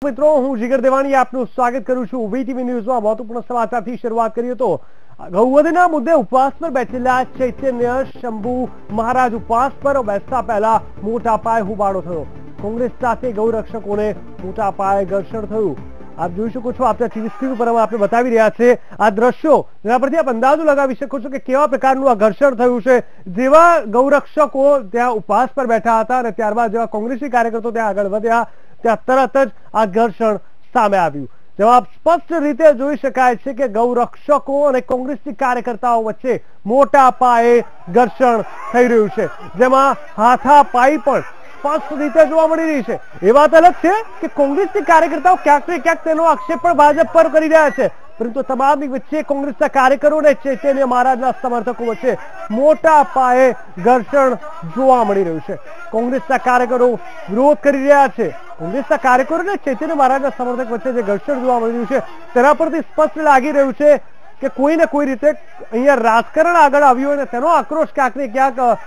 મિત્રો હું જીગર દેવાણી આપનું સ્વાગત કરું છું વીટીવી ન્યૂઝમાં મહત્વપૂર્ણ સમાચારથી શરૂઆત કરીએ તો ગૌવધના મુદ્દે ઉપવાસ પર બેઠેલા ચૈતન્ય શંભુ મહારાજ ઉપવાસ પર બેસતા પહેલા મોટા પાયે હોબાળો થયો। કોંગ્રેસ સાથે ગૌરક્ષકોને મોટા પાયે ઘર્ષણ થયું। આપ જોઈ શકો છો, આપણા ટીવી સ્ક્રીન ઉપર આપણે બતાવી રહ્યા છે આ દ્રશ્યો, જેના પરથી આપ અંદાજો લગાવી શકો છો કે કેવા પ્રકારનું આ ઘર્ષણ થયું છે। જેવા ગૌરક્ષકો ત્યાં ઉપવાસ પર બેઠા હતા અને ત્યારબાદ જેવા કોંગ્રેસી કાર્યકર્તાઓ ત્યાં આગળ વધ્યા ત્યાં તરત જ આ ઘર્ષણ સામે આવ્યું। જેમાં સ્પષ્ટ રીતે જોઈ શકાય છે કે ગૌરક્ષકો અને કોંગ્રેસી કાર્યકર્તાઓ વચ્ચે મોટા પાયે ઘર્ષણ થઈ રહ્યું છે, જેમાં હાથાપાઈ પણ સ્પષ્ટ રીતે જોવા મળી રહી છે। એ વાત અલગ છે કે કોંગ્રેસી કાર્યકર્તાઓ ક્યાંક ને ક્યાંક તેનો આક્ષેપ પણ ભાજપ પર કરી રહ્યા છે, પરંતુ તમામની વચ્ચે કોંગ્રેસના કાર્યકરો અને ચૈતન્ય મહારાજના સમર્થકો વચ્ચે મોટા પાયે ઘર્ષણ જોવા મળી રહ્યું છે। કોંગ્રેસના કાર્યકરો વિરોધ કરી રહ્યા છે। કોંગ્રેસના કાર્યકરો અને ચૈતન્ય મહારાજના સમર્થક વચ્ચે જે ઘર્ષણ જોવા મળી રહ્યું છે તેના પરથી સ્પષ્ટ લાગી રહ્યું છે કે કોઈ ને કોઈ રીતે અહીંયા રાજકારણ આગળ આવ્યું અને તેનો આક્રોશ ક્યાંક ને ક્યાંક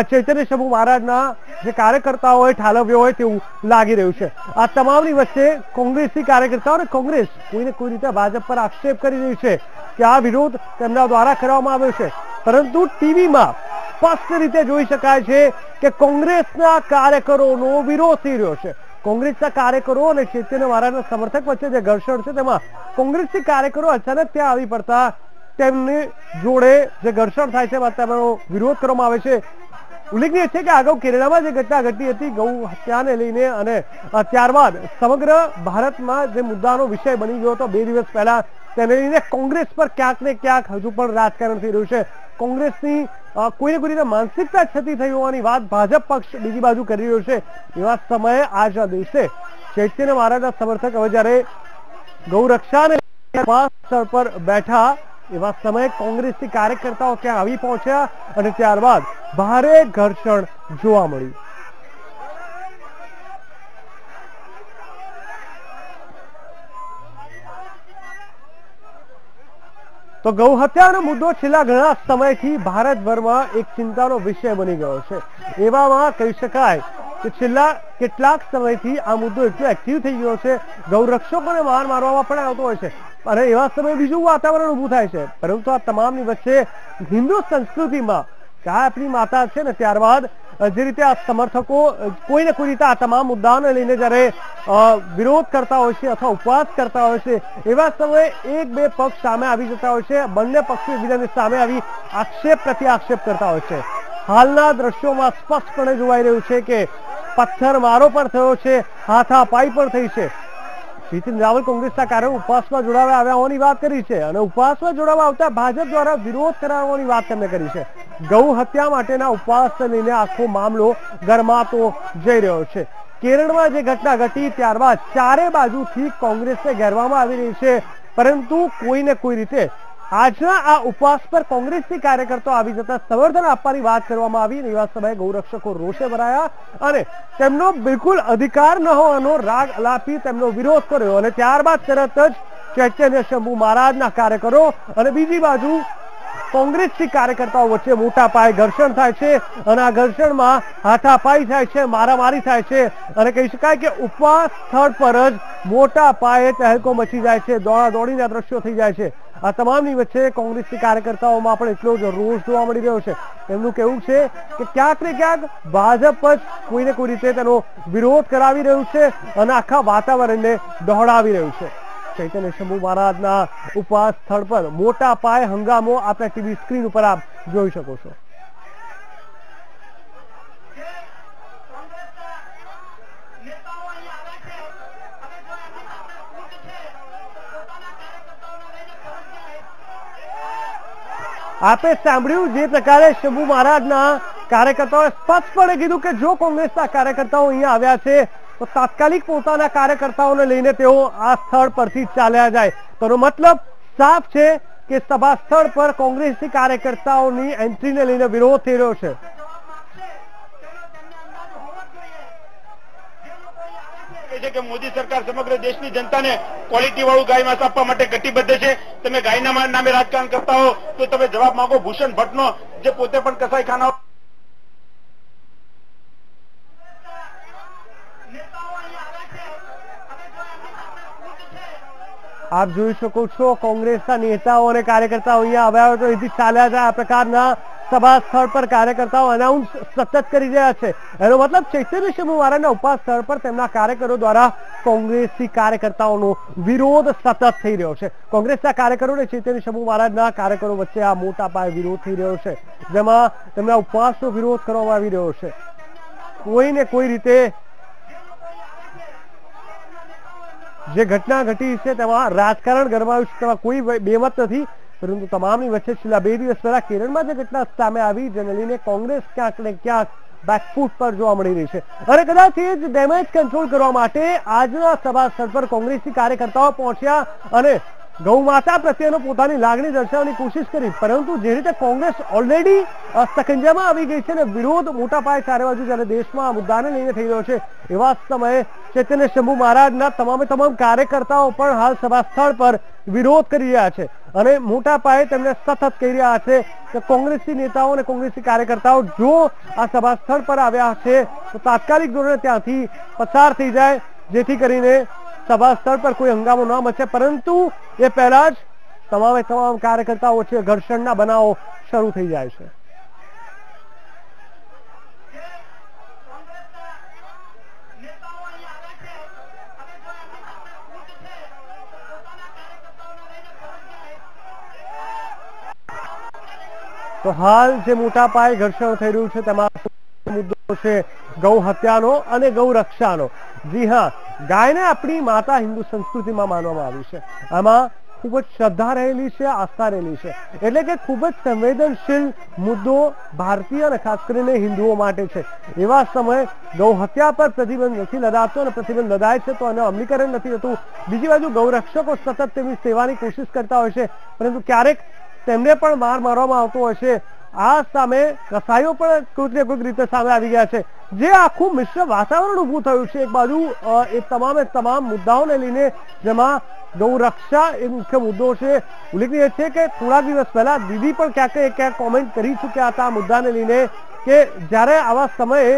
ચૈતન્ય શંભુ મહારાજના જે કાર્યકર્તાઓએ ઠાલવ્યો હોય તેવું લાગી રહ્યું છે। આ તમામની વચ્ચે કોંગ્રેસી કાર્યકર્તાઓ અને કોંગ્રેસ કોઈને કોઈ રીતે ભાજપ પર આક્ષેપ કરી રહી છે કે આ વિરોધ તેમના દ્વારા કરવામાં આવ્યો છે, પરંતુ ટીવીમાં સ્પષ્ટ રીતે જોઈ શકાય છે કે કોંગ્રેસના કાર્યકરોનો વિરોધ થઈ રહ્યો છે। કોંગ્રેસના કાર્યકરો અને ચૈતન્ય મહારાજના સમર્થક વચ્ચે જે ઘર્ષણ છે તેમાં કોંગ્રેસી કાર્યકરો અચાનક ત્યાં આવી પડતા તેમની જોડે જે ઘર્ષણ થાય છે તેમનો વિરોધ કરવામાં આવે છે। ઉલ્લેખનીય છે કે અગાઉ કેરળમાં જે ઘટના ઘટી હતી ગૌ હત્યાને લઈને અને ત્યારબાદ સમગ્ર ભારતમાં જે મુદ્દાનો વિષય બની ગયો હતો 2 દિવસ પહેલા, તેને લઈને કોંગ્રેસ પર ક્યાંક ને ક્યાંક હજુ પણ રાજકારણ થઈ રહ્યું છે। કોંગ્રેસની કોઈને કોઈ રીતે માનસિકતા છતી થઈ હોવાની વાત ભાજપ પક્ષ બીજી બાજુ કરી રહ્યો છે। એવા સમયે આજના દિવસે ચૈતન્ય મહારાજના સમર્થક હવે જ્યારે ગૌરક્ષાને સ્થળ પર બેઠા એવા સમયે કોંગ્રેસી કાર્યકર્તાઓ ત્યાં આવી પહોંચ્યા અને ત્યારબાદ ભારે ઘર્ષણ જોવા મળ્યું। તો ગૌ હત્યાનો મુદ્દો છેલ્લા ઘણા સમયથી ભારતભરમાં એક ચિંતાનો વિષય બની ગયો છે। એવામાં કહી શકાય કે છેલ્લા કેટલાક સમયથી આ મુદ્દો એટલો એક્ટિવ થઈ ગયો છે, ગૌરક્ષકોને માર મારવામાં પણ આવતો હોય છે અને એવા સમયે બીજું વાતાવરણ ઊભું થાય છે। પરંતુ આ તમામની વચ્ચે હિન્દુ સંસ્કૃતિમાં ગાય આપણી માતા છે ને ત્યારબાદ જે રીતે આ સમર્થકો કોઈને કોઈ રીતે આ તમામ મુદ્દાઓને લઈને જ્યારે વિરોધ કરતા હોય છે અથવા ઉપવાસ કરતા હોય છે, એવા સમયે એક બે પક્ષ સામે આવી જતા હોય છે, બંને પક્ષો એકબીજાની સામે આવી આક્ષેપ પ્રતિ આક્ષેપ કરતા હોય છે। હાલના દ્રશ્યોમાં સ્પષ્ટપણે જોવાઈ રહ્યું છે કે પથ્થરમારો પણ થયો છે, હાથાપાઈ પણ થઈ છે। જીતીન રાવલ કોંગ્રેસના કારણે ઉપવાસમાં જોડાવા આવ્યા હોવાની વાત કરી છે અને ઉપવાસમાં જોડાવા આવતા ભાજપ દ્વારા વિરોધ કરાવવાની વાત તેમણે કરી છે। ગૌ હત્યા માટેના ઉપવાસને લઈને આખો મામલો ગરમાતો જઈ રહ્યો છે। કેરળમાં જે ઘટના ઘટી ત્યારબાદ ચારે બાજુથી કોંગ્રેસને ઘેરવામાં આવી રહી છે, પરંતુ કોઈને કોઈ રીતે આજના આ ઉપવાસ પર કોંગ્રેસી કાર્યકર્તાઓ આવી જતા સમર્થન આપવાની વાત કરવામાં આવી। એવા સમયે ગૌરક્ષકો રોષે ભરાયા અને તેમનો બિલકુલ અધિકાર ન હોવાનો રાગ અલાપી તેમનો વિરોધ કર્યો અને ત્યારબાદ તરત જ ચૈતન્ય શંભુ મહારાજના કાર્યકરો અને બીજી બાજુ કોંગ્રેસી કાર્યકર્તાઓ વચ્ચે મોટા પાયે ઘર્ષણ થાય છે અને આ ઘર્ષણમાં હાથાપાઈ થાય છે, મારામારી થાય છે અને કહી શકાય કે ઉપવાસ સ્થળ પર જ મોટા પાયે તહેલકો મચી જાય છે, દોડાદોડીના દ્રશ્યો થઈ જાય છે। આ તમામની વચ્ચે કોંગ્રેસી કાર્યકર્તાઓમાં પણ એટલો જ રોષ જોવા મળી રહ્યો છે। તેમનું કહેવું છે કે ક્યાંક ને ક્યાંક ભાજપ જ કોઈને કોઈ રીતે તેનો વિરોધ કરાવી રહ્યું છે અને આખા વાતાવરણને દોડાવી રહ્યું છે। ચૈતન્ય શંભુ મહારાજના ઉપવાસ સ્થળ પર મોટા પાયે હંગામો આપણા ટીવી સ્ક્રીન ઉપર આપ જોઈ શકો છો। આપે સાંભળ્યું જે પ્રકારે શંભુ મહારાજના કાર્યકર્તાઓએ સ્પષ્ટપણે કીધું કે જો કોંગ્રેસના કાર્યકર્તાઓ અહીંયા આવ્યા છે તો તાત્કાલિક પોતાના કાર્યકર્તાઓને લઈને તેઓ આ સ્થળ પરથી ચાલ્યા જાય। તેનો મતલબ સાફ છે કે સભા સ્થળ પર કોંગ્રેસી કાર્યકર્તાઓની એન્ટ્રીને લઈને વિરોધ થઈ રહ્યો છે। છે કે મોદી સરકાર સમગ્ર દેશની જનતાને ક્વોલિટી વાળું ગાય માંસ આપવા માટે કટિબદ્ધ છે। તમે ગાયના નામે રાજકારણ કરતા હો તો તમે જવાબ માંગો ભૂષણ ભટ્ટનો, જે પોતે પણ કસાઈખાના આપ જોઈ શકો છો કોંગ્રેસના નેતાઓ અને કાર્યકર્તાઓ અહીંયા આવ્યા હોય તો અહીંથી ચાલ્યા જાય આ પ્રકારના સભા સ્થળ પર કાર્યકર્તાઓ અનાઉન્સ સતત કરી રહ્યા છે. એનો મતલબ ચૈતન્ય શંભુ મહારાજના ઉપવાસ સ્થળ પર તેમના કાર્યકરો દ્વારા કોંગ્રેસી કાર્યકર્તાઓનો વિરોધ સતત થઈ રહ્યો છે. કોંગ્રેસના કાર્યકરો અને ચૈતન્ય શંભુ મહારાજના કાર્યકરો વચ્ચે આ મોટા પાયે વિરોધ થઈ રહ્યો છે, જેમાં તેમના ઉપવાસનો વિરોધ કરવામાં આવી રહ્યો છે. કોઈને કોઈ રીતે જે ઘટના ઘટી છે તેમાં રાજકારણ ગરમાયું છે, તેમાં કોઈ બેમત નથી, પરંતુ તમામની વચ્ચે છેલ્લા 2 દિવસ પહેલા કેરળમાં જે ઘટના સામે આવી જેને લઈને કોંગ્રેસ ક્યાંક ને ક્યાંક બેકફૂટ પર જોવા મળી રહી છે. અને કદાચ એ જ ડેમેજ કંટ્રોલ કરવા માટે આજના સભા સ્થળ પર કોંગ્રેસી કાર્યકર્તાઓ પહોંચ્યા અને ગૌ માતા પ્રત્યેનો પોતાની લાગણી દર્શાવવાની કોશિશ કરી, પરંતુ જે રીતે કોંગ્રેસ ઓલરેડી સકંજામાં આવી ગઈ છે અને વિરોધ મોટા પાયે ચારે બાજુ જ્યારે દેશમાં આ મુદ્દાને લઈને થઈ રહ્યો છે, એવા સમયે ચૈતન્ય શંભુ મહારાજના તમામ કાર્યકર્તાઓ પણ હાલ સભા સ્થળ પર વિરોધ કરી રહ્યા છે અને મોટા પાયે તેમને સતત કહી રહ્યા છે કે કોંગ્રેસી નેતાઓ અને કોંગ્રેસી કાર્યકર્તાઓ જો આ સભા સ્થળ પર આવ્યા છે તો તાત્કાલિક ધોરણે ત્યાંથી પસાર થઈ જાય, જેથી કરીને સભા સ્થળ પર કોઈ હંગામો ન મચે. પરંતુ એ પહેલા જ તમામ કાર્યકર્તાઓ વચ્ચે ઘર્ષણના બનાવો શરૂ થઈ જાય છે. તો હાલ જે મોટા પાયે ઘર્ષણ થઈ રહ્યું છે તેમાં મુદ્દો છે ગૌ હત્યાનો અને ગૌ રક્ષાનો. જી હા, ગાયને આપણી માતા હિન્દુ સંસ્કૃતિમાં માનવામાં આવી છે. આમાં ખૂબ જ શ્રદ્ધા રહેલી છે, આસ્થા રહેલી છે, એટલે કે ખૂબ જ સંવેદનશીલ મુદ્દો ભારતીય અને ખાસ કરીને હિન્દુઓ માટે છે. એવા સમયે ગૌ હત્યા પર પ્રતિબંધ નથી લદાતો અને પ્રતિબંધ લદાય છે તો આનું અમલીકરણ નથી થતું. બીજી બાજુ ગૌરક્ષકો સતત તેમની સેવાની કોશિશ કરતા હોય છે, પરંતુ ક્યારેક તેમને પણ મારવામાં આવતો હોય છે. આ સામે કસાઈઓ પણ કોઈક ને કોઈક રીતે સામે આવી ગયા છે, જે આખું મિશ્ર વાતાવરણ ઊભું થયું છે. એક બાજુ એ તમામ મુદ્દાઓને લઈને જેમાં ગૌ રક્ષા એ મુખ્ય મુદ્દો છે. ઉલ્લેખનીય છે કે થોડા દિવસ પહેલા દીદી પણ ક્યાંક કોમેન્ટ કરી ચૂક્યા હતા આ મુદ્દાને લઈને કે જ્યારે આવા સમયે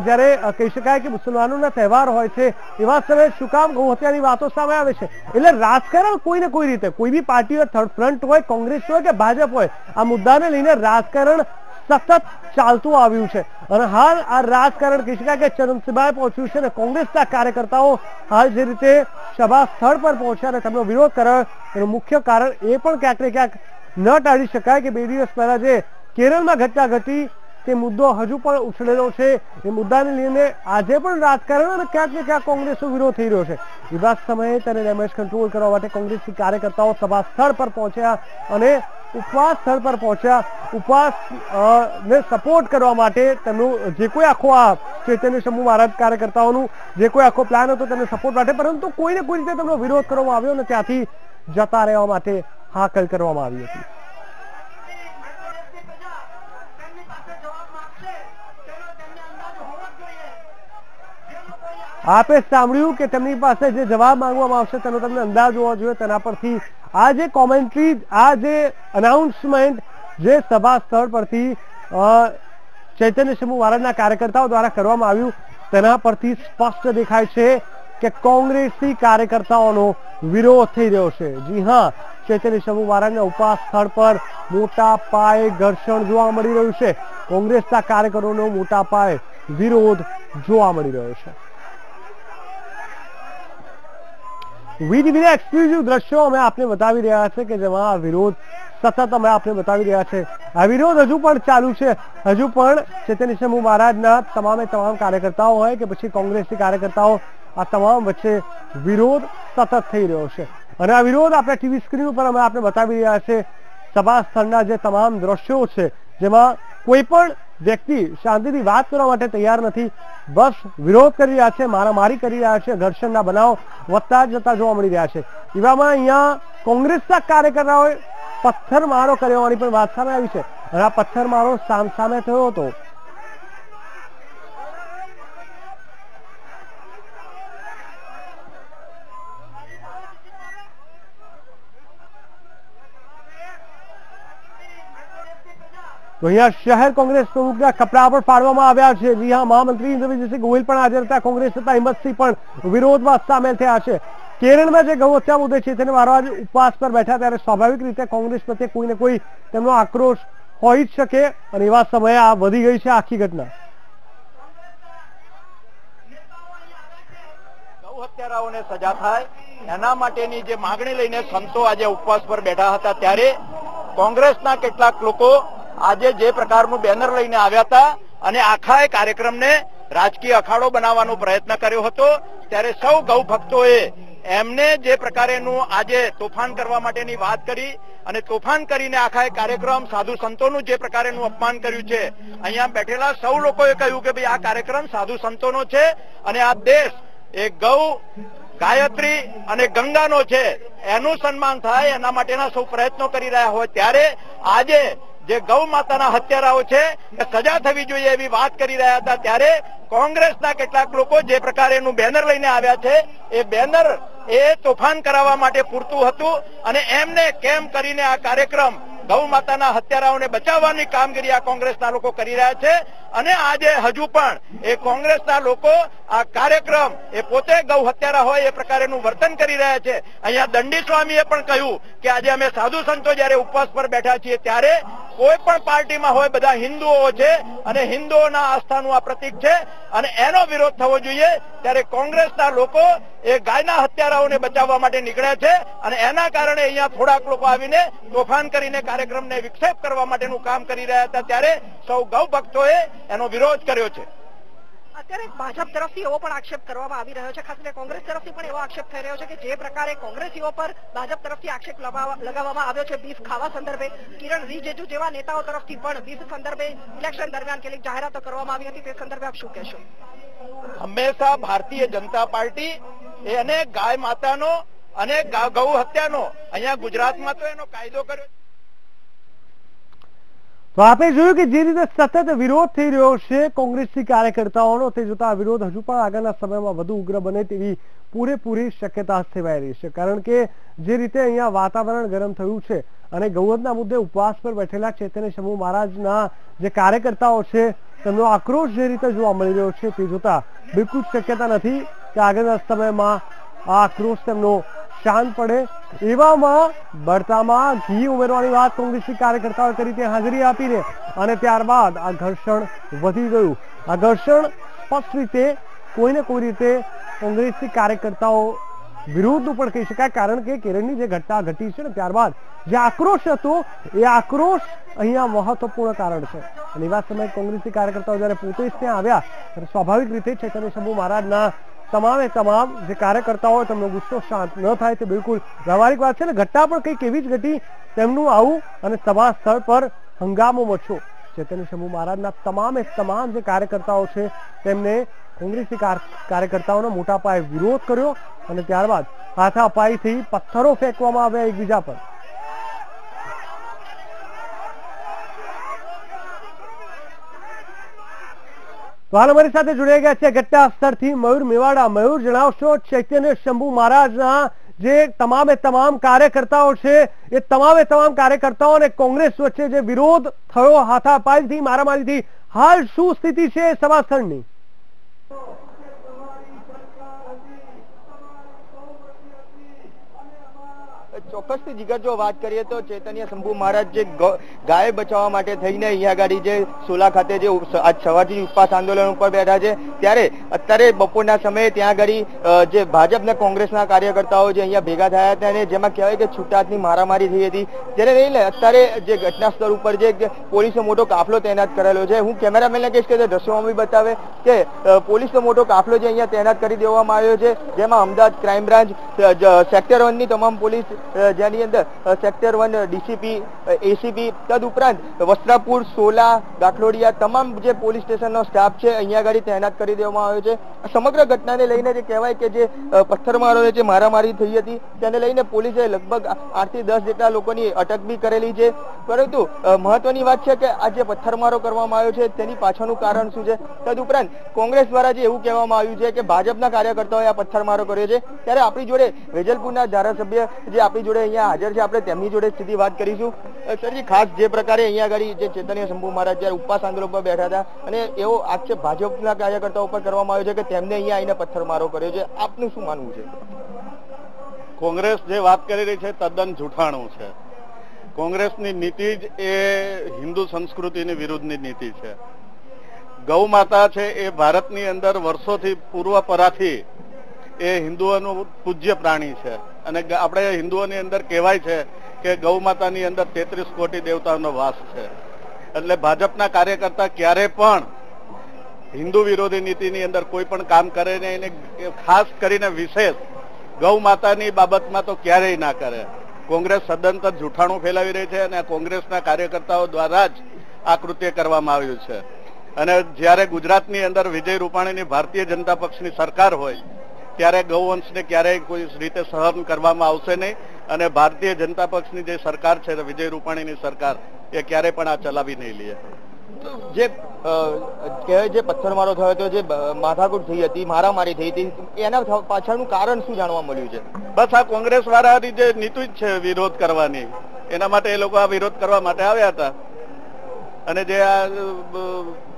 જ્યારે કહી શકાય કે મુસલમાનોના તહેવાર હોય છે એવા સમયે શું કામ ગૌ હત્યાની વાતો સામે આવે છે. એટલે રાજકારણ કોઈને કોઈ રીતે કોઈ બી પાર્ટી હોય, થર્ડ ફ્રન્ટ હોય, કોંગ્રેસ હોય કે ભાજપ હોય, આ મુદ્દાને લઈને રાજકારણ સતત ચાલતું આવ્યું છે અને હાલ આ રાજકારણ કહી શકાય કે ચરમસીમાએ પહોંચ્યું છે અને કોંગ્રેસના કાર્યકર્તાઓ હાલ જે રીતે સભા સ્થળ પર પહોંચ્યા અને તેમનો વિરોધ કર્યો એનું મુખ્ય કારણ એ પણ ક્યાંક ને ક્યાંક ન ટાળી શકાય કે 2 દિવસ પહેલા જે કેરળમાં ઘટના ઘટી તે મુદ્દો હજુ પણ ઉછળેલો છે. એ મુદ્દાને લઈને આજે પણ રાજકારણ અને ક્યાંક ને ક્યાંક કોંગ્રેસનો વિરોધ થઈ રહ્યો છે. એવા સમયે તેને ડેમેજ કંટ્રોલ કરવા માટે કોંગ્રેસી કાર્યકર્તાઓ સભા સ્થળ પર પહોંચ્યા અને ઉપવાસ સ્થળ પર પહોંચ્યા. ઉપવાસ ને સપોર્ટ કરવા માટે તેમનું જે કોઈ આખો આ ચૈતન્ય શંભુ મહારાજ કાર્યકર્તાઓનું જે કોઈ આખો પ્લાન હતો તેને સપોર્ટ માટે, પરંતુ કોઈને કોઈ રીતે તેમનો વિરોધ કરવામાં આવ્યો અને ત્યાંથી જતા રહેવા માટે હાકલ કરવામાં આવી હતી. આપે સાંભળ્યું કે તેમની પાસે જે જવાબ માંગવામાં આવશે તેનો તમને અંદાજ હોવો જોઈએ. તેના પરથી આ જે કોમેન્ટ્રી, આ જે અનાઉન્સમેન્ટ જે સભા સ્થળ પરથી ચૈતન્ય શંભુ મહારાજના કાર્યકર્તાઓ દ્વારા કરવામાં આવ્યું તેના પરથી સ્પષ્ટ દેખાય છે કે કોંગ્રેસી કાર્યકર્તાઓનો વિરોધ થઈ રહ્યો છે. જી હા, ચૈતન્ય શંભુ મહારાજના ઉપવાસ સ્થળ પર મોટા પાયે ઘર્ષણ જોવા મળી રહ્યું છે. કોંગ્રેસના કાર્યકરોનો મોટા પાયે વિરોધ જોવા મળી રહ્યો છે. વીટીવીના એક્સક્લુઝિવ દ્રશ્યો અમે આપને બતાવી રહ્યા છે કે જેમાં આ વિરોધ સતત અમે આપને બતાવી રહ્યા છે. આ વિરોધ હજુ પણ ચાલુ છે. હજુ પણ ચૈતન્ય શંભુ મહારાજના તમામ કાર્યકર્તાઓ હોય કે પછી કોંગ્રેસી કાર્યકર્તાઓ, આ તમામ વચ્ચે વિરોધ સતત થઈ રહ્યો છે અને આ વિરોધ આપણે ટીવી સ્ક્રીન ઉપર અમે આપને બતાવી રહ્યા છે. સભા સ્થળના જે તમામ દ્રશ્યો છે જેમાં કોઈ પણ વ્યક્તિ શાંતિથી વાત કરવા માટે તૈયાર નથી, બસ વિરોધ કરી રહ્યા છે, મારામારી કરી રહ્યા છે, ઘર્ષણના બનાવ વધતા જતા જોવા મળી રહ્યા છે. એવામાં અહીંયા કોંગ્રેસના કાર્યકર્તાઓએ પથ્થરમારો કર્યો હોવાની પણ વાત સામે આવી છે અને આ પથ્થરમારો સામે થયો હતો. તો અહીંયા શહેર કોંગ્રેસ પ્રમુખના કપડા પણ પાડવામાં આવ્યા છે. જી હા, મહામંત્રી ઇન્દ્રજીતસિંહ ગોહિલ પણ હાજર હતા. કોંગ્રેસ હતા હિંમતસિંહ પણ વિરોધમાં સામેલ થયા છે. કેરળમાં જે ગૌ હત્યા મુદ્દે છે તેને મહારાજ ઉપવાસ પર બેઠા ત્યારે સ્વાભાવિક રીતે કોંગ્રેસ પ્રત્યે કોઈને કોઈ તેમનો આક્રોશ હોઈ જ શકે અને એવા સમયે આ વધી ગઈ છે આખી ઘટના. ગૌ હત્યારાઓને સજા થાય એના માટેની જે માંગણી લઈને સંતો આજે ઉપવાસ પર બેઠા હતા ત્યારે કોંગ્રેસના કેટલાક લોકો આજે જે પ્રકારનું બેનર લઈને આવ્યા હતા અને આખા કાર્યક્રમને રાજકીય અખાડો બનાવવાનો પ્રયત્ન કર્યો હતો ત્યારે સૌ ગૌ ભક્તોએ એમને જે પ્રકારેનું આજે તોફાન કરવા માટેની વાત કરી અને તોફાન કરીને આખા કાર્યક્રમ સાધુ સંતોનું જે પ્રકારેનું અપમાન કર્યું છે અહીંયા બેઠેલા સૌ લોકોએ કહ્યું કે ભાઈ આ કાર્યક્રમ સાધુ સંતોનો છે અને આ દેશ એ ગૌ ગાયત્રી અને ગંગાનો છે એનું સન્માન થાય એના માટેના સૌ પ્રયત્નો કરી રહ્યા હોય ત્યારે આજે જે ગૌ માતાના હત્યારાઓ છે એ સજા થવી જોઈએ એવી વાત કરી રહ્યા હતા ત્યારે કોંગ્રેસના કેટલાક લોકો જે પ્રકારેનું બેનર લઈને આવ્યા છે એ બેનર એ તોફાન કરાવવા માટે પૂરતું હતું અને એમને કેમ કરીને આ કાર્યક્રમ ગૌ માતાના હત્યારાઓને બચાવવાની કામગીરી આ કોંગ્રેસના લોકો કરી રહ્યા છે અને આજે હજુ પણ એ કોંગ્રેસના લોકો આ કાર્યક્રમ એ પોતે ગૌ હત્યારા હોય એ પ્રકારેનું વર્તન કરી રહ્યા છે. અહીંયા દંડી સ્વામીએ પણ કહ્યું કે આજે અમે સાધુ સંતો જયારે ઉપવાસ પર બેઠા છીએ ત્યારે કોઈ પણ પાર્ટીમાં હોય બધા હિન્દુઓ છે અને હિન્દુઓના આસ્થાનું આ પ્રતીક છે અને એનો વિરોધ થવો જોઈએ. ત્યારે કોંગ્રેસના લોકો એ ગાયના હત્યારાઓને બચાવવા માટે નીકળ્યા છે અને એના કારણે અહીંયા થોડાક લોકો આવીને તોફાન કરીને કાર્યક્રમને વિક્ષેપ કરવા માટેનું કામ કરી રહ્યા હતા ત્યારે સૌ ગૌ ભક્તોએ એનો વિરોધ કર્યો છે. અત્યારે ભાજપ તરફથી એવો પણ આક્ષેપ કરવામાં આવી રહ્યો છે, ખાસ કરીને કોંગ્રેસ તરફથી પણ એવો આક્ષેપ થઈ રહ્યો છે કે જે પ્રકારે કોંગ્રેસીઓ પર ભાજપ તરફથી આક્ષેપ લગાવવામાં આવ્યો છે બીફ ખાવા સંદર્ભે, કિરણ રિજિજુ જેવા નેતાઓ તરફથી પણ બીફ સંદર્ભે ઇલેક્શન દરમિયાન કેટલીક જાહેરાતો કરવામાં આવી હતી, તે સંદર્ભે આપ શું કહેશો? હંમેશા ભારતીય જનતા પાર્ટી એ અનેક ગાય માતાનો અને ગૌ હત્યાનો અહીંયા ગુજરાતમાં તો એનો કાયદો કર્યો. તો આપણે જોયું કે જે રીતે સતત વિરોધ થઈ રહ્યો છે કોંગ્રેસી કાર્યકર્તાઓનો, તે જોતા આ વિરોધ હજુ પણ આગળના સમયમાં વધુ ઉગ્ર બને તેવી પૂરેપૂરી શક્યતા સેવાઈ રહી છે. કારણ કે જે રીતે અહીંયા વાતાવરણ ગરમ થયું છે અને ગૌવધના મુદ્દે ઉપવાસ પર બેઠેલા ચૈતન્ય સમૂહ મહારાજના જે કાર્યકર્તાઓ છે તેમનો આક્રોશ જે રીતે જોવા મળી રહ્યો છે તે જોતા બિલકુલ શક્યતા નથી કે આગળના સમયમાં આ આક્રોશ તેમનો શાંત પડે. એવામાં બળતામાં ઘી ઉમેરવાની વાત કોંગ્રેસી કાર્યકર્તાઓએ કરી, તે હાજરી આપીને અને ત્યારબાદ આ ઘર્ષણ વધી ગયું. આ ઘર્ષણ સ્પષ્ટ રીતે કોઈને કોઈ રીતે કોંગ્રેસી કાર્યકર્તાઓ વિરોધનું પણ કહી શકાય, કારણ કે કેરળની જે ઘટના ઘટી છે ને ત્યારબાદ જે આક્રોશ હતો એ આક્રોશ અહીંયા મહત્વપૂર્ણ કારણ છે. અને એવા સમયે કોંગ્રેસી કાર્યકર્તાઓ જયારે પોતે જ ત્યાં આવ્યા ત્યારે સ્વાભાવિક રીતે ચૈતન્ય શંભુ મહારાજના તમામે તમામ જે કાર્યકર્તાઓ તેમનો ગુસ્સો શાંત ન થાય તે બિલકુલ વ્યવહારિક વાત છે. ને ઘટના પણ કંઈક એવી જ ઘટી, તેમનું આવું અને સભા સ્થળ પર હંગામો મચ્યો. ચૈતન્ય શંભુ મહારાજના તમામે તમામ જે કાર્યકર્તાઓ છે તેમને કોંગ્રેસી કાર્યકર્તાઓનો મોટા પાયે વિરોધ કર્યો અને ત્યારબાદ હાથાપાઈથી પથ્થરો ફેંકવામાં આવ્યા એકબીજા પર. તો હાલ અમારી સાથે જોડાઈ ગયા છે ઘટના સ્થળથી મયુર મેવાડા. મયુર, જણાવશો ચૈતન્ય શંભુ મહારાજના જે તમામે તમામ કાર્યકર્તાઓ છે એ તમામે તમામ કાર્યકર્તાઓ અને કોંગ્રેસ વચ્ચે જે વિરોધ થયો હાથાપાઈથી મારામારીથી, હાલ શું સ્થિતિ છે સભા સ્થળની? ચોક્કસથી જીગર જો વાત કરીએ તો ચૈતન્ય શંભુ મહારાજ જે ગાય બચાવવા માટે થઈને અહીંયા ગાડી જે સોલા ખાતે જે આજ સવારથી ઉપવાસ આંદોલન ઉપર બેઠા છે ત્યારે અત્યારે બપોરના સમયે ત્યાં ગાડી જે ભાજપના કોંગ્રેસના કાર્યકર્તાઓ જે અહીંયા ભેગા થયા હતા અને જેમાં કહેવાય કે છૂટાહાથની મારામારી થઈ હતી. જેને લઈને અત્યારે જે ઘટના સ્થળ ઉપર જે પોલીસનો મોટો કાફલો તૈનાત કરેલો છે. હું કેમેરામેનને કહીશ કે દ્રશ્યોમાં બી બતાવે કે પોલીસનો મોટો કાફલો જે અહીંયા તૈનાત કરી દેવામાં આવ્યો છે, જેમાં અમદાવાદ ક્રાઇમ બ્રાન્ચ, સેક્ટર 1 ની તમામ પોલીસ, જેની અંદર સેક્ટર 1 ડીસીપી, એસીપી, તદુપરાંત વસ્ત્રાપુર, સોલા, ગાંઠલોડિયા તમામ જે પોલીસ સ્ટેશનનો સ્ટાફ છે અહીંયા આગળ તૈનાત કરી દેવામાં આવ્યો છે. સમગ્ર ઘટનાને લઈને જે કહેવાય કે જે પથ્થરમારો જે મારામારી થઈ હતી તેને લઈને પોલીસે લગભગ 8 થી 10 જેટલા લોકોની અટક બી કરેલી છે. પરંતુ મહત્વની વાત છે કે આ જે પથ્થરમારો કરવામાં આવ્યો છે તેની પાછળનું કારણ શું છે. તદુપરાંત કોંગ્રેસ દ્વારા જે એવું કહેવામાં આવ્યું છે કે ભાજપના કાર્યકર્તાઓએ આ પથ્થરમારો કર્યો છે. ત્યારે આપણી જોડે વેજલપુરના ધારાસભ્ય જે આપણી જોડે અહીંયા હાજર છે, આપણે તેમની જોડે સીધી વાત કરીશું. સરજી, ખાસ જે પ્રકારે અહીંયા આગળ જે ચૈતન્ય શંભુ મહારાજ જયારે ઉપવાસ આંદોલન પર બેઠા હતા અને એવો આક્ષેપ ભાજપના કાર્યકર્તાઓ પર કરવામાં આવ્યો છે કે તેમને અહીંયા આવીને પથ્થરમારો કર્યો છે, આપનું શું માનવું છે? કોંગ્રેસ જે વાત કરી રહી છે તદ્દન જૂઠાણું છે. કોંગ્રેસની નીતિ જ એ હિન્દુ સંસ્કૃતિની વિરુદ્ધની નીતિ છે. ગૌ માતા છે એ ભારતની અંદર વર્ષોથી પૂર્વપરાથી એ હિન્દુઓનું પૂજ્ય પ્રાણી છે અને આપણે હિન્દુઓની અંદર કહેવાય છે કે ગૌ માતાની અંદર 33 કોટી દેવતાઓનો વાસ છે. એટલે ભાજપના કાર્યકર્તા ક્યારે પણ હિન્દુ વિરોધી નીતિની અંદર કોઈ પણ કામ કરે ને એને ખાસ કરીને વિશેષ ગૌ માતાની બાબતમાં તો ક્યારેય ના કરે. કોંગ્રેસ સદંતર જૂઠાણું ફેલાવી રહી છે અને કોંગ્રેસના કાર્યકર્તાઓ દ્વારા જ આ કૃત્ય કરવામાં આવ્યું છે. અને જ્યારે ગુજરાતની અંદર વિજય રૂપાણીની ભારતીય જનતા પક્ષની સરકાર હોય ત્યારે ગૌવંશને ક્યારેય કોઈ રીતે સહન કરવામાં આવશે નહીં અને ભારતીય જનતા પક્ષની જે સરકાર છે વિજય રૂપાણીની સરકાર એ ક્યારેય પણ આ ચલાવી નહીં લે. જે કહેવાય જે પથ્થરમારો થયો હતો, જે માથાકૂટ થઈ હતી, મારામારી થઈ હતી, એના પાછળનું કારણ શું જાણવા મળ્યું છે? બસ આ કોંગ્રેસ વાળાની જે નીતિ જ છે વિરોધ કરવાની, એના માટે એ લોકો આ વિરોધ કરવા માટે આવ્યા હતા અને જે આ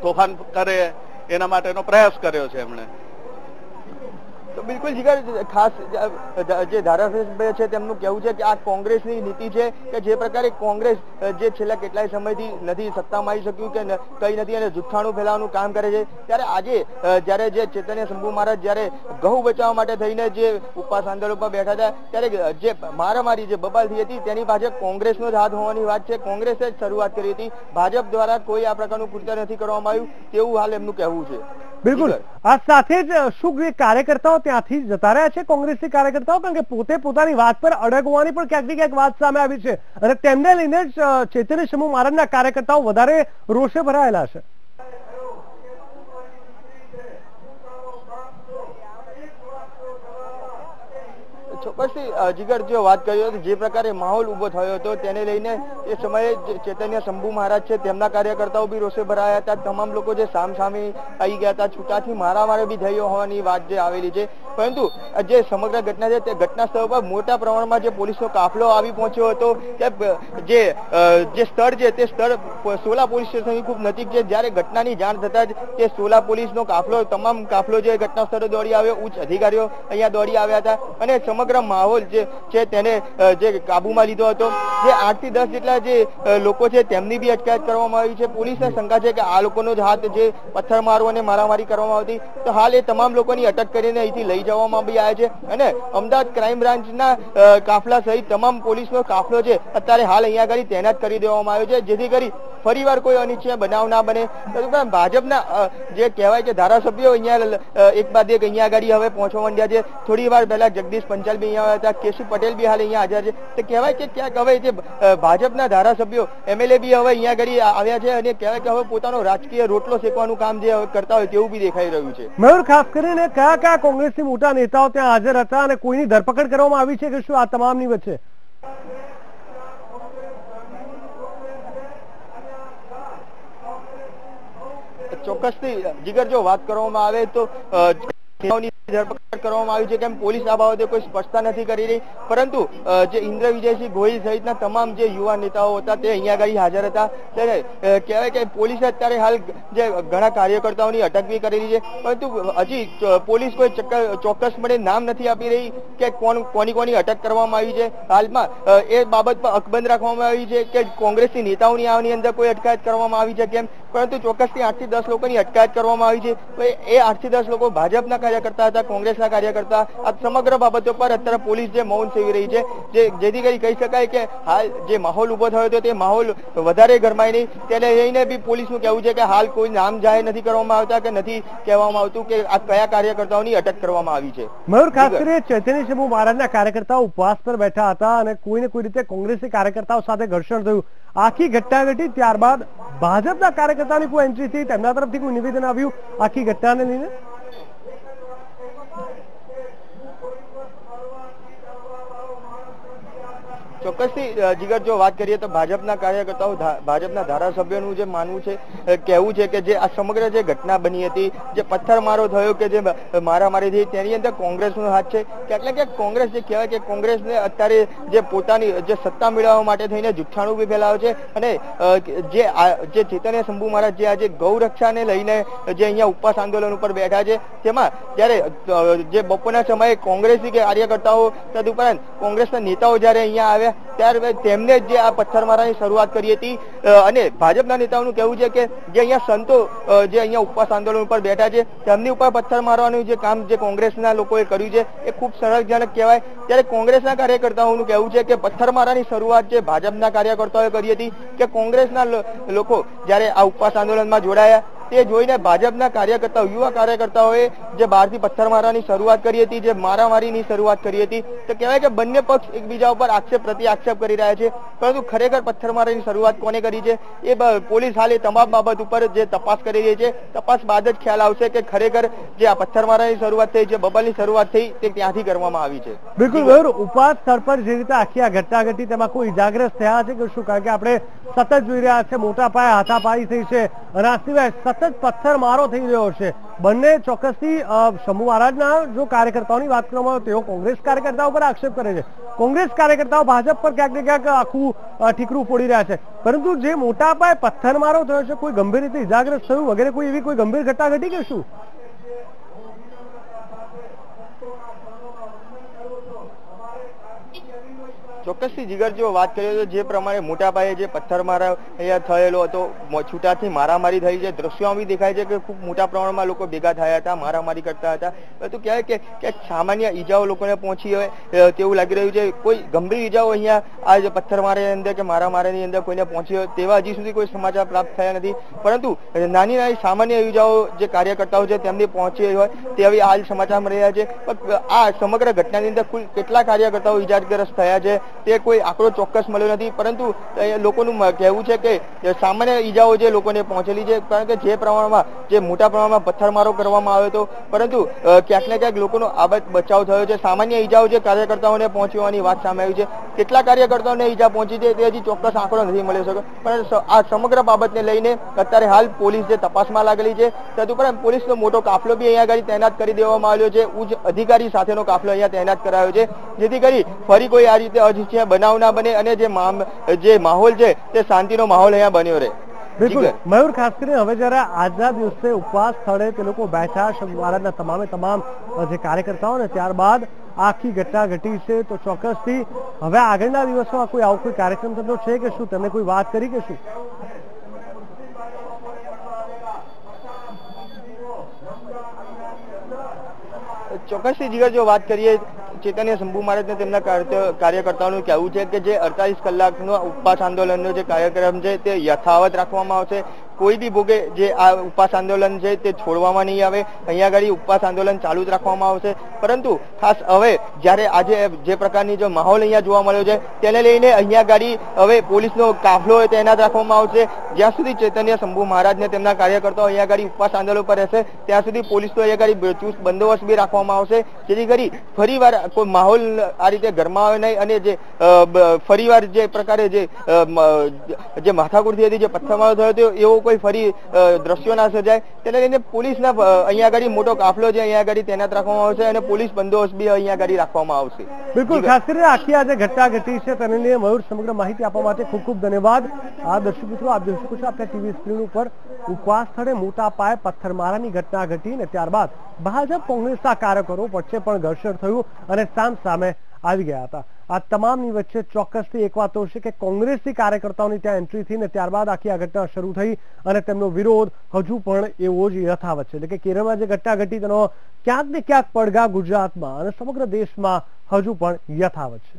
તોફાન કરે એના માટેનો પ્રયાસ કર્યો છે એમણે. તો બિલકુલ જીગર, ખાસ જે ધારાસભ્ય છે તેમનું કહેવું છે કે આ કોંગ્રેસની નીતિ છે કે જે પ્રકારે કોંગ્રેસ જે છેલ્લા કેટલાય સમયથી નથી સત્તામાં આવી શક્યું કે કઈ નથી અને જુઠ્ઠાણું ફેલાવાનું કામ કરે છે, ત્યારે આજે જ્યારે જે ચૈતન્ય શંભુ મહારાજ જ્યારે ગૌ બચાવવા માટે થઈને જે ઉપવાસ આંદોલન પર બેઠા હતા ત્યારે જે મારામારી જે બબાલ થઈ હતી તેની પાછળ કોંગ્રેસનો જ હાથ હોવાની વાત છે. કોંગ્રેસે જ શરૂઆત કરી હતી, ભાજપ દ્વારા કોઈ આ પ્રકારનું કૃત્ય નથી કરવામાં આવ્યું તેવું હાલ એમનું કહેવું છે. બિલકુલ. આ સાથે જ શું કાર્યકર્તાઓ ત્યાંથી જતા રહ્યા છે કોંગ્રેસી કાર્યકર્તાઓ? કારણ કે પોતે પોતાની વાત પર અડગ હોવાની પણ ક્યાંક ને ક્યાંક વાત સામે આવી છે અને તેમને લઈને જ ચૈતન્ય શંભુ મહારાજના કાર્યકર્તાઓ વધારે રોષે ભરાયેલા છે. ચોક્કસથી જીગર, જો વાત કરીએ તો જે પ્રકારે માહોલ ઉભો થયો હતો તેને લઈને એ સમયે ચૈતન્ય શંભુ મહારાજ છે તેમના કાર્યકર્તાઓ બી રોષે ભરાયા હતા. તમામ લોકો જે સામસામે આવી ગયા હતા, છૂટાથી મારામારી બી થઈ હોવાની વાત જે આવેલી છે. પરંતુ જે સમગ્ર ઘટના છે તે ઘટના સ્થળ પર મોટા પ્રમાણમાં જે પોલીસનો કાફલો આવી પહોંચ્યો હતો. જે સ્થળ છે તે સ્થળ સોલા પોલીસ સ્ટેશનની ખૂબ નજીક છે. જ્યારે ઘટનાની જાણ થતા જ તે સોલા પોલીસનો કાફલો, તમામ કાફલો જે ઘટના સ્થળે દોડી આવ્યો, ઉચ્ચ અધિકારીઓ અહીંયા દોડી આવ્યા હતા અને સમગ્ર માહોલ જે છે તેને જે કાબુમાં લીધો હતો. જે 8 થી 10 જેટલા જે લોકો છે તેમની બી અટકાયત કરવામાં આવી છે. પોલીસને શંકા છે કે આ લોકોનો જ હાથ જે પથ્થરમારો અને મારામારી કરવામાં આવતી, તો હાલ એ તમામ લોકોની અટક કરીને અહીંથી લઈ જવામાં બી આવ્યા છે અને અમદાવાદ ક્રાઇમ બ્રાન્ચના કાફલા સહિત તમામ પોલીસનો કાફલો છે અત્યારે હાલ અહીંયા આગળ તૈનાત કરી દેવામાં આવ્યો છે, જેથી કરી ફરીવાર કોઈ અનિચ્છનીય બનાવ ના બને. ભાજપના જે કહેવાય છે ધારાસભ્યો અહીંયા એક બાદ એક અહીંયા આગળ હવે પહોંચવા માંડ્યા છે. થોડી વાર પહેલા જગદીશ પંચાલ બી અહીંયા આવ્યા હતા, કેશુ પટેલ બી હાલ અહીંયા હાજર છે. તો કહેવાય છે ક્યાંક હવે જે ભાજપના ધારાસભ્યો MLA બી હવે અહીંયા આગળ આવ્યા છે અને કહેવાય કે હવે પોતાનો રાજકીય રોટલો શેકવાનું કામ જે હવે કરતા હોય તેવું બી દેખાઈ રહ્યું છે. મયુર, ખાસ કરીને કયા કયા કોંગ્રેસની મોટા નેતાઓ ત્યાં હાજર હતા અને કોઈની ધરપકડ કરવામાં આવી છે કે શું આ તમામની વચ્ચે? ચોક્કસથી જીગર, જો વાત કરવામાં આવે તો ધરપકડ કરવામાં આવી છે, કેમ પોલીસ આ બાબતે કોઈ સ્પષ્ટતા નથી કરી રહી. પરંતુ જે ઇન્દ્ર વિજયસિંહ ગોહિલ સહિતના તમામ જે યુવા નેતાઓ હતા તે અહીંયા આગળ હાજર હતા. ત્યારે કહેવાય કે પોલીસે અત્યારે હાલ જે ઘણા કાર્યકર્તાઓની અટક બી કરેલી છે, પરંતુ હજી પોલીસ કોઈ ચોક્કસપણે નામ નથી આપી રહી કે કોની અટક કરવામાં આવી છે. હાલમાં એ બાબત પર અકબંધ રાખવામાં આવી છે કે કોંગ્રેસની નેતાઓની આની અંદર કોઈ અટકાયત કરવામાં આવી છે કેમ, પરંતુ ચોક્કસથી 8 થી 10 લોકોની અટકાયત કરવામાં આવી છે. એ 8 થી 10 લોકો ભાજપના કાર્યકર્તા હતા, કોંગ્રેસના કાર્યકર્તા. આ સમગ્ર બાબતો પર અત્યારે પોલીસ જે મૌન સેવી રહી છે, જેથી કરી કહી શકાય કે હાલ જે માહોલ ઉભો થયો હતો તે માહોલ વધારે ગરમાય નહીં. તેને લઈને બી પોલીસનું કહેવું છે કે હાલ કોઈ નામ જાહેર નથી કરવામાં આવતા કે નથી કહેવામાં આવતું કે આ કયા કાર્યકર્તાઓની અટક કરવામાં આવી છે. મયુર, ખાસ કરીને ચૈતન્ય શંભુ મહારાજના કાર્યકર્તાઓ ઉપવાસ પર બેઠા હતા અને કોઈને કોઈ રીતે કોંગ્રેસી કાર્યકર્તાઓ સાથે ઘર્ષણ થયું. આખી ઘટના ઘટી ત્યારબાદ ભાજપના કાર્યકર્તાની કોઈ એન્ટ્રી થઈ, તેમના તરફથી કોઈ નિવેદન આવ્યું આખી ઘટનાને લઈને? ચોક્કસથી જીગર જો વાત કરીએ તો ભાજપના કાર્યકર્તાઓ ભાજપના ધારાસભ્યોનું જે માનવું છે કહેવું છે કે જે આ સમગ્ર જે ઘટના બની હતી, જે પથ્થરમારો થયો કે જે મારામારી થઈ તેની અંદર કોંગ્રેસનો હાથ છે. ક્યાંક ને ક્યાંક કોંગ્રેસ જે કહેવાય કે કોંગ્રેસને અત્યારે જે પોતાની જે સત્તા મેળવવા માટે થઈને જુઠ્ઠાણું બી ફેલાવે છે અને જે ચૈતન્ય શંભુ મહારાજ જે આજે ગૌરક્ષાને લઈને જે અહીંયા ઉપવાસ આંદોલન ઉપર બેઠા છે તેમાં જ્યારે જે બપોરના સમયે કોંગ્રેસી કાર્યકર્તાઓ તદુપરાંત કોંગ્રેસના નેતાઓ જયારે અહીંયા આવ્યા ત્યારે તેમને જે આ પથ્થરમારાની શરૂઆત કરી હતી અને ભાજપના નેતાઓનું કહેવું છે કે જે અહીંયા સંતો જે અહીંયા ઉપવાસ આંદોલન ઉપર બેઠા છે તેમની ઉપર પથ્થર મારવાનું જે કામ જે કોંગ્રેસના લોકોએ કર્યું છે એ ખૂબ સરળજનક કહેવાય. ત્યારે કોંગ્રેસના કાર્યકર્તાઓનું કહેવું છે કે પથ્થરમારાની શરૂઆત જે ભાજપના કાર્યકર્તાઓએ કરી હતી કે કોંગ્રેસના લોકો જયારે આ ઉપવાસ આંદોલનમાં જોડાયા તે જોઈને ભાજપના કાર્યકર્તાઓ યુવા કાર્યકર્તાઓએ જે બહારથી પથ્થરમારાની શરૂઆત કરી હતી, જે મારામારીની શરૂઆત કરી હતી, તો કહેવાય કે બંને પક્ષ એકબીજા ઉપર આક્ષેપ પ્રતિ આક્ષેપ કરી રહ્યા છે. પરંતુ ખરેખર પથ્થરમારાની શરૂઆત કોને કરી છે એ પોલીસ હાલ એ તમામ બાબત ઉપર જે તપાસ કરી રહી છે. તપાસ બાદ જ ખ્યાલ આવશે કે ખરેખર જે આ પથ્થરમારાની શરૂઆત થઈ છે, બબલની શરૂઆત થઈ તે ત્યાંથી કરવામાં આવી છે. બિલકુલ મયુર, ઉપવાસ સ્થળ પર જે રીતે આખી આ ઘટના ઘટી તેમાં કોઈ ઇજાગ્રસ્ત થયા છે કે શું? કારણ કે આપણે સતત જોઈ રહ્યા છે મોટા પાયે હાથાપાઈ થઈ છે અને આ સિવાય સતત પથ્થરમારો થઈ રહ્યો છે. બંને ચોક્કસથી શંભુ મહારાજના જો કાર્યકર્તાઓની વાત કરવામાં આવે તેઓ કોંગ્રેસ કાર્યકર્તાઓ પર આક્ષેપ કરે છે, કોંગ્રેસ કાર્યકર્તાઓ ભાજપ પર ક્યાંક ને ક્યાંક આખું ઠીકરું ફોડી રહ્યા છે. પરંતુ જે મોટા પાયે પથ્થરમારો થયો છે, કોઈ ગંભીર રીતે ઇજાગ્રસ્ત થયું વગેરે કોઈ એવી કોઈ ગંભીર ઘટના ઘટી કે શું? ચોક્કસથી જીગર જો વાત કરીએ તો જે પ્રમાણે મોટા પાયે જે પથ્થરમારા અહીંયા થયેલો હતો, છૂટાથી મારામારી થઈ છે, દ્રશ્યોમાં બી દેખાય છે કે ખૂબ મોટા પ્રમાણમાં લોકો ભેગા થયા હતા, મારામારી કરતા હતા. તો કહેવાય કે સામાન્ય ઈજાઓ લોકોને પહોંચી હોય તેવું લાગી રહ્યું છે. કોઈ ગંભીર ઈજાઓ અહીંયા આ જે પથ્થરમારાની અંદર કે મારામારીની અંદર કોઈને પહોંચી હોય તેવા હજી સુધી કોઈ સમાચાર પ્રાપ્ત થયા નથી. પરંતુ નાની નાની સામાન્ય ઈજાઓ જે કાર્યકર્તાઓ છે તેમને પહોંચી હોય તેવી હાલ સમાચાર મળી રહ્યા છે. પણ આ સમગ્ર ઘટનાની અંદર કુલ કેટલા કાર્યકર્તાઓ ઈજાગ્રસ્ત થયા છે તે કોઈ આંકડો ચોક્કસ મળ્યો નથી. પરંતુ લોકોનું કહેવું છે કે સામાન્ય ઈજાઓ જે લોકોને પહોંચેલી છે, કારણ કે જે પ્રમાણમાં જે મોટા પ્રમાણમાં પથ્થરમારો કરવામાં આવ્યો હતો, પરંતુ ક્યાંક ને ક્યાંક લોકોનો આબાદ બચાવ થયો છે. સામાન્ય ઈજાઓ જે કાર્યકર્તાઓને પહોંચવાની વાત સામે આવી છે. કેટલા કાર્યકર્તાઓને ઈજા પહોંચી છે તે હજી ચોક્કસ આંકડો નથી મળી શક્યો. પરંતુ આ સમગ્ર બાબતને લઈને અત્યારે હાલ પોલીસ જે તપાસમાં લાગેલી છે, તદુપરાંત પોલીસનો મોટો કાફલો બી અહીંયા આગળ તૈનાત કરી દેવામાં આવ્યો છે. ઉચ્ચ અધિકારી સાથેનો કાફલો અહીંયા તૈનાત કરાયો છે, જેથી કરી ફરી કોઈ આ રીતે બનાવ ના બને અને જે માહોલ છે તે શાંતિનો માહોલ અહીંયા બન્યો રહે. બિલકુલ મયુર, ખાસ કરીને હવે જયારે આજના દિવસે ઉપવાસ સ્થળે તે લોકો બેઠા શંભુ મહારાજના તમામ જે કાર્યકર્તાઓ ને ત્યારબાદ આખી ઘટના ઘટી છે, તો ચોક્કસથી હવે આગળના દિવસોમાં કોઈ આવો કોઈ કાર્યક્રમ થતો છે કે શું? તમને કોઈ વાત કરી કે શું? ચોક્કસથી જીગર જો વાત કરીએ ચૈતન્ય શંભુ મહારાજને તેમના કાર્યકર્તાઓનું કહેવું છે કે જે 48 કલાકનો ઉપવાસ આંદોલનનો જે કાર્યક્રમ છે તે યથાવત રાખવામાં આવશે. કોઈ બી ભોગે જે આ ઉપવાસ આંદોલન છે તે છોડવામાં નહીં આવે. અહીંયા આગળ ઉપવાસ આંદોલન ચાલુ જ રાખવામાં આવશે. પરંતુ ખાસ હવે જ્યારે આજે જે પ્રકારની જો માહોલ અહીંયા જોવા મળ્યો છે તેને લઈને અહીંયા આગળ હવે પોલીસનો કાફલો તૈનાત રાખવામાં આવશે. જ્યાં સુધી ચૈતન્ય શંભુ મહારાજને તેમના કાર્યકર્તાઓ અહીંયા આગળ ઉપવાસ આંદોલન પર રહેશે ત્યાં સુધી પોલીસનો અહીંયા આગળ ચુસ્ત બંદોબસ્ત બી રાખવામાં આવશે, જેથી કરી ફરીવાર કોઈ માહોલ આ રીતે ગરમાવે નહીં અને જે ફરીવાર જે પ્રકારે જે માથાકૂટ હતી, જે પથ્થરમારો થયો હતો, એવો કોઈ ફરી દ્રશ્યો ના સર્જાય તેને લઈને પોલીસના અહીંયા આગળ મોટો કાફલો છે અહીંયા આગળ તૈનાત રાખવામાં આવશે અને પોલીસ બંદોબસ્ત બી અહીંયા આગળ રાખવામાં આવશે. બિલકુલ, ખાસ કરીને આખી આ જે ઘટના ઘટી છે તેને લઈને મયુર સમગ્ર માહિતી આપવા માટે ખૂબ ખૂબ ધન્યવાદ. આ દર્શક મિત્રો, આપ જોઈ શકો છો આપણા ટીવી સ્ક્રીન ઉપર ઉપવાસ સ્થળે મોટા પાયે પથ્થરમારાની ઘટના ઘટી ને ત્યારબાદ ભાજપ કોંગ્રેસના કાર્યકરો વચ્ચે પણ ઘર્ષણ થયું અને સામે આવી ગયા હતા. આ તમામની વચ્ચે ચોક્કસથી એક વાત તો છે કે કોંગ્રેસી કાર્યકર્તાઓની ત્યાં એન્ટ્રી થઈ ને ત્યારબાદ આખી આ ઘટના શરૂ થઈ અને તેમનો વિરોધ હજુ પણ એવો જ યથાવત છે. એટલે કે કેરળમાં જે ઘટના ઘટી તેનો ક્યાંક ને ક્યાંક પડઘા ગુજરાતમાં અને સમગ્ર દેશમાં હજુ પણ યથાવત છે.